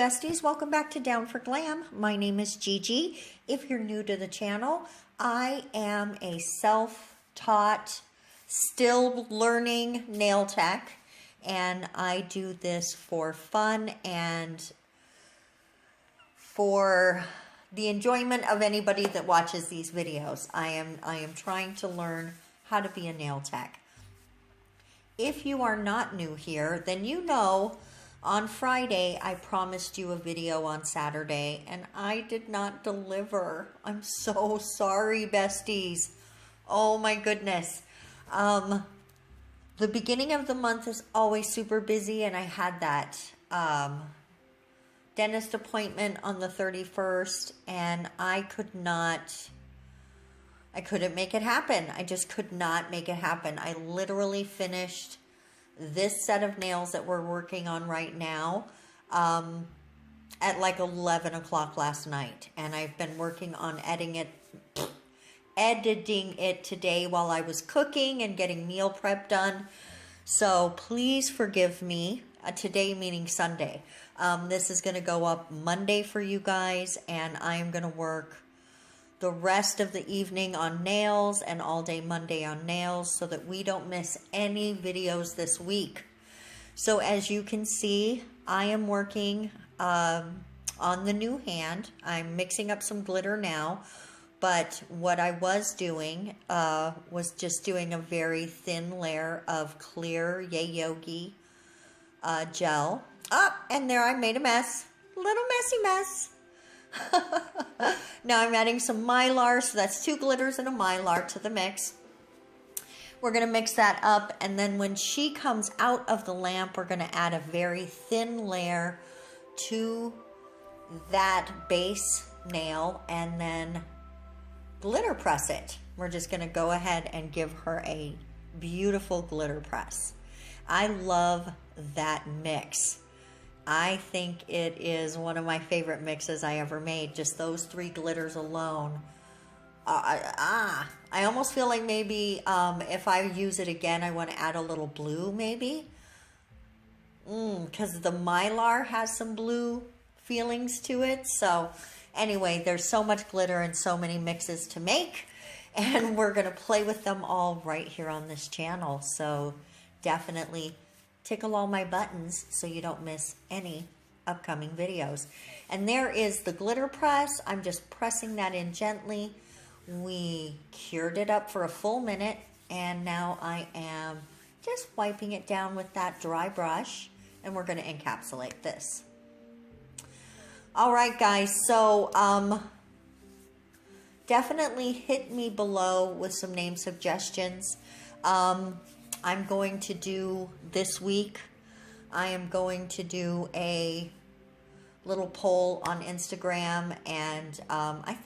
besties, welcome back to Down for Glam. My name is Gigi. If you're new to the channel, I am a self-taught, still learning nail tech, and I do this for fun and for the enjoyment of anybody that watches these videos. I am trying to learn how to be a nail tech. If you are not new here, then you know on Friday, I promised you a video on Saturday, and I did not deliver. I'm so sorry, besties. Oh my goodness. The beginning of the month is always super busy, and I had that dentist appointment on the 31st, and I couldn't make it happen. I just could not make it happen. I literally finished this set of nails that we're working on right now at like 11 o'clock last night. And I've been working on editing it today while I was cooking and getting meal prep done. So please forgive me, today meaning Sunday. This is going to go up Monday for you guys, and I'm going to work the rest of the evening on nails and all day Monday on nails so that we don't miss any videos this week. So as you can see, I am working on the new hand. I'm mixing up some glitter now, but what I was doing was just doing a very thin layer of clear Yayoge gel. And there I made a mess, little messy mess. Now I'm adding some mylar, so that's 2 glitters and a mylar to the mix. We're going to mix that up, and then when she comes out of the lamp, we're going to add a very thin layer to that base nail and then glitter press it. We're just going to go ahead and give her a beautiful glitter press. I love that mix. I think it is one of my favorite mixes I ever made. Just those 3 glitters alone. I almost feel like maybe if I use it again, I want to add a little blue maybe. Because the mylar has some blue feelings to it. So anyway, there's so much glitter and so many mixes to make. And we're going to play with them all right here on this channel. So definitely tickle all my buttons so you don't miss any upcoming videos. And there is the glitter press. I'm just pressing that in gently. We cured it up for a full minute, and now I am just wiping it down with that dry brush, and we're going to encapsulate this. All right, guys, so definitely hit me below with some name suggestions. I'm going to do this week, I am going to do a little poll on Instagram, and I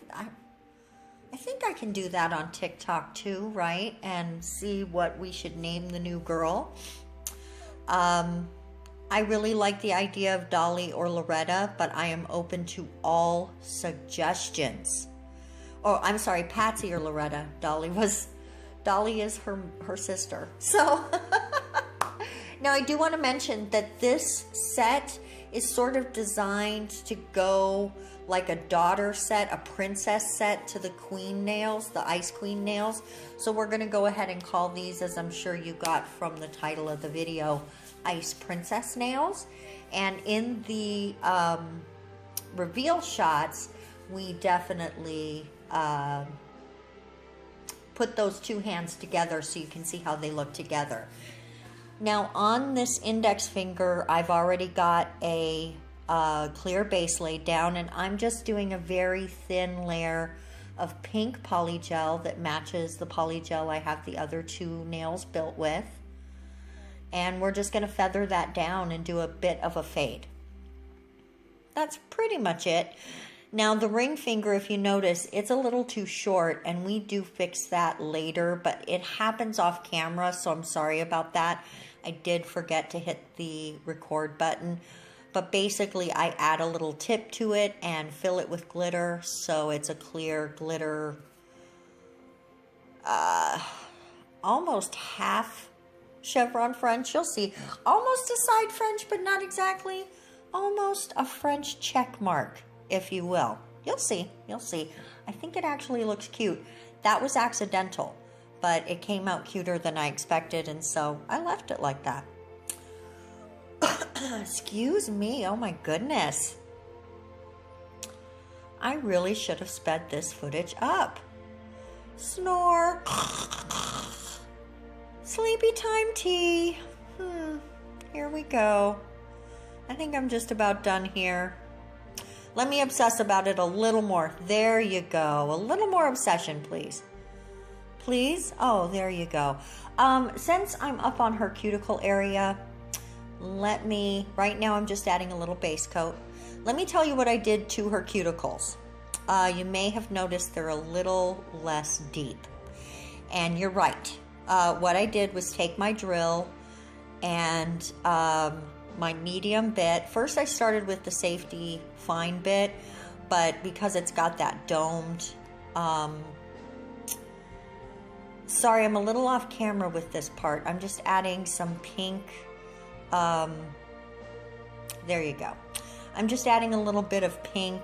think I can do that on TikTok too, right? And see what we should name the new girl. I really like the idea of Dolly or Loretta, but I am open to all suggestions. Oh, I'm sorry, Patsy or Loretta. Dolly is her sister. So now I do want to mention that this set is sort of designed to go like a daughter set, a princess set to the queen nails, the ice queen nails. So we're going to go ahead and call these, as I'm sure you got from the title of the video, ice princess nails. And in the reveal shots, we definitely put those 2 hands together so you can see how they look together. Now on this index finger, I've already got a clear base laid down, and I'm just doing a very thin layer of pink polygel that matches the polygel I have the other 2 nails built with. And we're just going to feather that down and do a bit of a fade. That's pretty much it. Now the ring finger, if you notice, it's a little too short, and we do fix that later, but it happens off camera, so I'm sorry about that. I did forget to hit the record button, but basically I add a little tip to it and fill it with glitter, so it's a clear glitter, almost half chevron French. You'll see, almost a side French, but not exactly. almost a French check mark, if you will. You'll see, you'll see. I think it actually looks cute. That was accidental, but it came out cuter than I expected, and so I left it like that. Excuse me, oh my goodness. I really should have sped this footage up. Snore. Sleepy time tea. Here we go. I think I'm just about done here. Let me obsess about it a little more. There you go. A little more obsession, please. Please? Oh, there you go. Since I'm up on her cuticle area, right now I'm just adding a little base coat. Let me tell you what I did to her cuticles. You may have noticed they're a little less deep. And you're right. What I did was take my drill and my medium bit. First I started with the safety fine bit, but because it's got that domed, sorry, I'm a little off camera with this part. I'm just adding some pink, there you go. I'm just adding a little bit of pink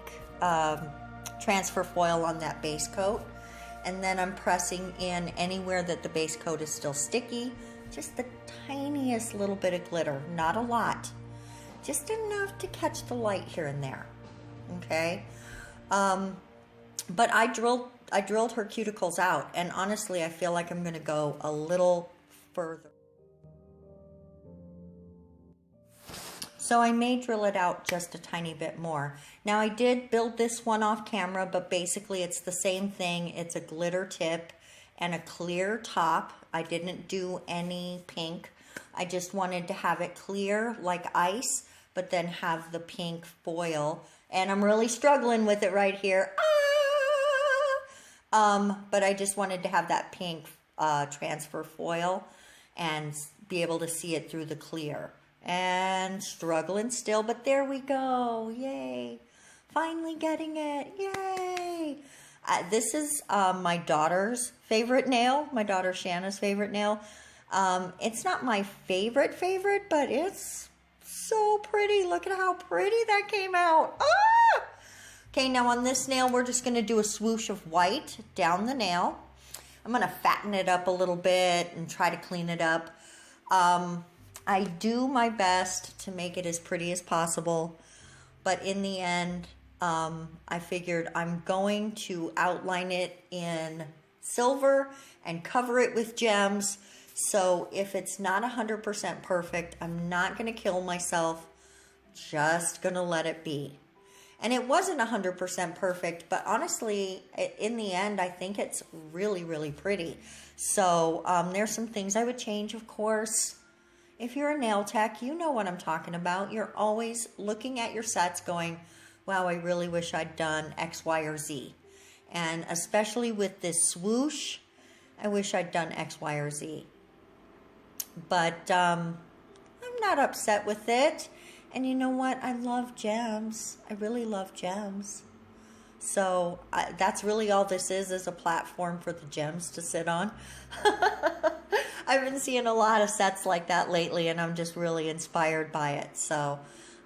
transfer foil on that base coat, and then I'm pressing in anywhere that the base coat is still sticky, just the tiniest little bit of glitter, not a lot, just enough to catch the light here and there. Okay, but I drilled her cuticles out, and honestly I feel like I'm gonna go a little further. So I may drill it out just a tiny bit more. Now I did build this one off camera, but basically it's the same thing. It's a glitter tip and a clear top. I didn't do any pink. I just wanted to have it clear like ice, but then have the pink foil. And I'm really struggling with it right here. But I just wanted to have that pink transfer foil and be able to see it through the clear. And struggling still, but there we go. Yay. Finally getting it. Yay. This is my daughter's favorite nail, my daughter Shanna's favorite nail. It's not my favorite, but it's so pretty. Look at how pretty that came out. Ah! Okay, now on this nail, we're just going to do a swoosh of white down the nail. I'm going to fatten it up a little bit and try to clean it up. I do my best to make it as pretty as possible, but in the end, I figured I'm going to outline it in silver and cover it with gems. So if it's not 100% perfect, I'm not going to kill myself, just going to let it be. And it wasn't 100% perfect, but honestly, in the end, I think it's really, really pretty. So there's some things I would change, of course. If you're a nail tech, you know what I'm talking about. You're always looking at your sets going, wow, I really wish I'd done X, Y, or Z. And especially with this swoosh, I wish I'd done X, Y, or Z. But I'm not upset with it. And you know what? I love gems. I really love gems. So that's really all this is a platform for the gems to sit on. I've been seeing a lot of sets like that lately, and I'm just really inspired by it. So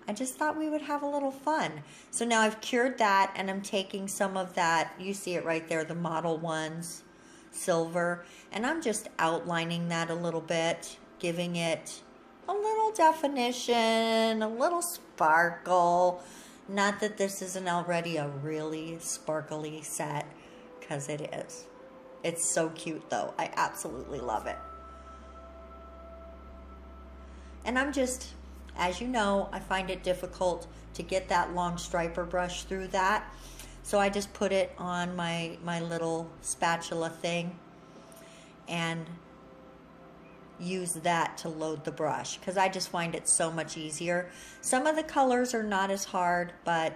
I just thought we would have a little fun. So now I've cured that, and I'm taking some of that, you see it right there, the Model 1's silver, and I'm just outlining that a little bit, giving it a little definition, a little sparkle. Not that this isn't already a really sparkly set, because it is. It's so cute though. I absolutely love it. And I'm just, as you know, I find it difficult to get that long striper brush through that. So I just put it on my little spatula thing and use that to load the brush, because I just find it so much easier. Some of the colors are not as hard, but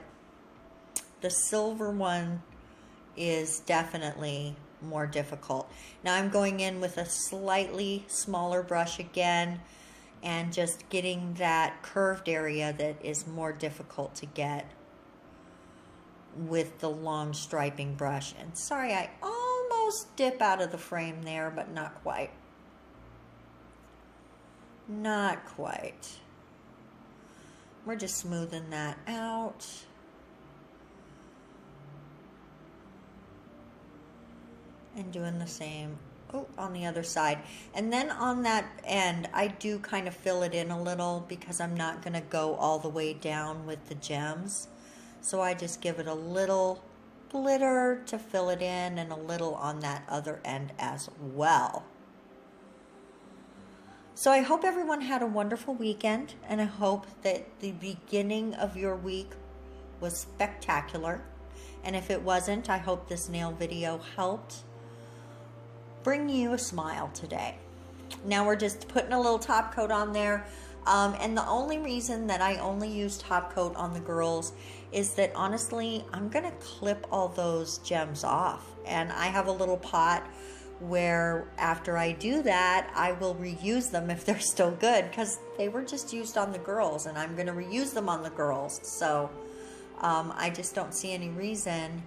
the silver one is definitely more difficult. Now I'm going in with a slightly smaller brush again and just getting that curved area that is more difficult to get with the long striping brush. And sorry, I almost dip out of the frame there, but not quite. Not quite. We're just smoothing that out. And doing the same on the other side. And then on that end, I do kind of fill it in a little because I'm not going to go all the way down with the gems. So I just give it a little glitter to fill it in and a little on that other end as well. So I hope everyone had a wonderful weekend, and I hope that the beginning of your week was spectacular. And if it wasn't, I hope this nail video helped bring you a smile today. Now we're just putting a little top coat on there. And the only reason that I only use top coat on the girls is that honestly, I'm gonna clip all those gems off. And I have a little pot where after I do that, I will reuse them if they're still good, because they were just used on the girls and I'm gonna reuse them on the girls. So I just don't see any reason.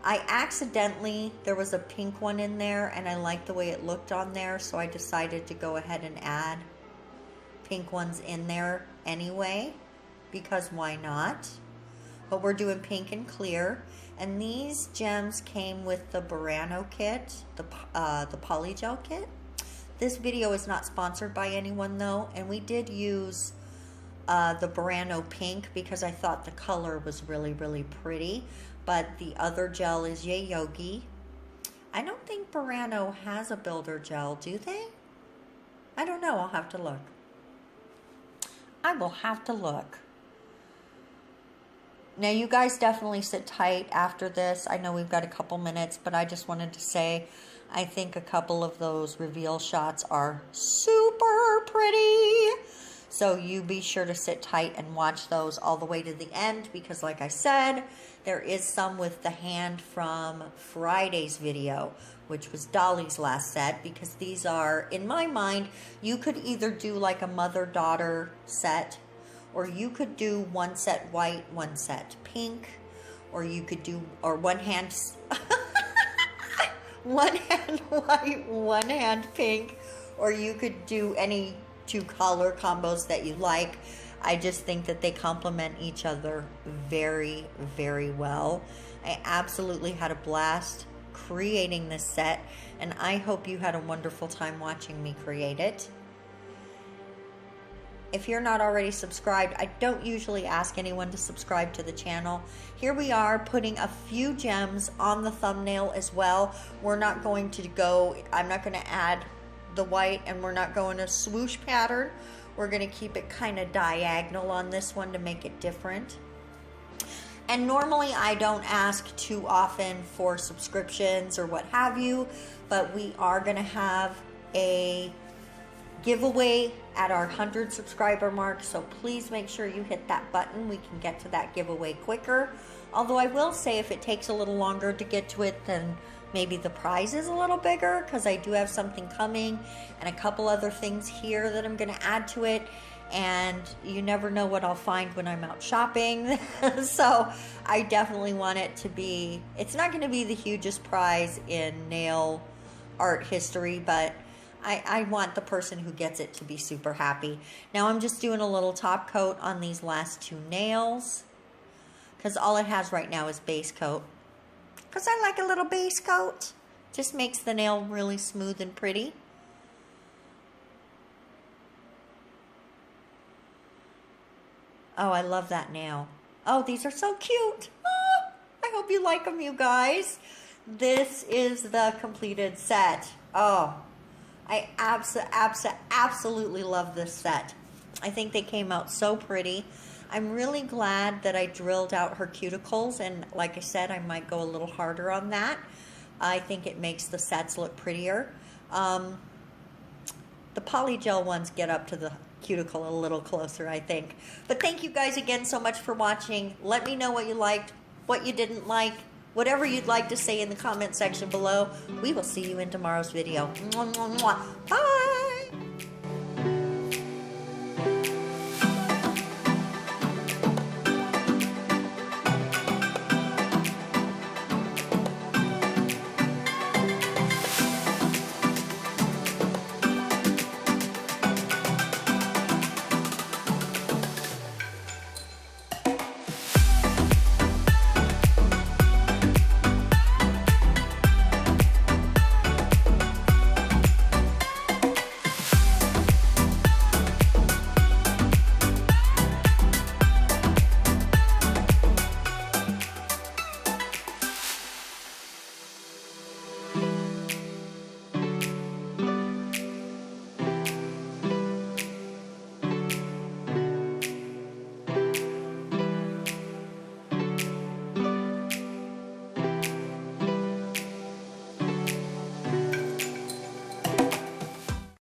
I accidentally, there was a pink one in there and I liked the way it looked on there, so I decided to go ahead and add pink ones in there anyway, because why not? But we're doing pink and clear, and these gems came with the Burano kit, the polygel kit. This video is not sponsored by anyone though, and we did use the Burano pink because I thought the color was really, really pretty. But the other gel is Yayoge. I don't think Burano has a builder gel, do they? I don't know, I'll have to look. I will have to look. Now you guys definitely sit tight after this. I know we've got a couple minutes, but I just wanted to say I think a couple of those reveal shots are super pretty. So you be sure to sit tight and watch those all the way to the end, because like I said, there is some with the hand from Friday's video, which was Dolly's last set, because these are, in my mind, you could either do like a mother-daughter set, or you could do one set white, one set pink, or you could do, or one hand, one hand white, one hand pink, or you could do any two color combos that you like. I just think that they complement each other very, very well. I absolutely had a blast creating this set, and I hope you had a wonderful time watching me create it. If you're not already subscribed, I don't usually ask anyone to subscribe to the channel. Here we are putting a few gems on the thumbnail as well. We're not going to go, I'm not going to add the white, and we're not going to swoosh pattern. We're going to keep it kind of diagonal on this one to make it different. And normally I don't ask too often for subscriptions or what have you, but we are going to have a giveaway at our 100 subscriber mark, so please make sure you hit that button. We can get to that giveaway quicker. Although I will say if it takes a little longer to get to it, then maybe the prize is a little bigger, because I do have something coming and a couple other things here that I'm going to add to it, and you never know what I'll find when I'm out shopping. So I definitely want it to be, it's not going to be the hugest prize in nail art history, but I want the person who gets it to be super happy. Now I'm just doing a little top coat on these last two nails, because all it has right now is base coat. Because I like a little base coat. Just makes the nail really smooth and pretty. Oh, I love that nail. Oh, these are so cute. Oh, I hope you like them, you guys. This is the completed set. Oh, I absolutely love this set. I think they came out so pretty. I'm really glad that I drilled out her cuticles, and like I said, I might go a little harder on that. I think it makes the sets look prettier. The polygel ones get up to the cuticle a little closer, I think. But thank you guys again so much for watching. Let me know what you liked, what you didn't like, whatever you'd like to say in the comment section below. We will see you in tomorrow's video. Mwah, mwah, mwah. Bye!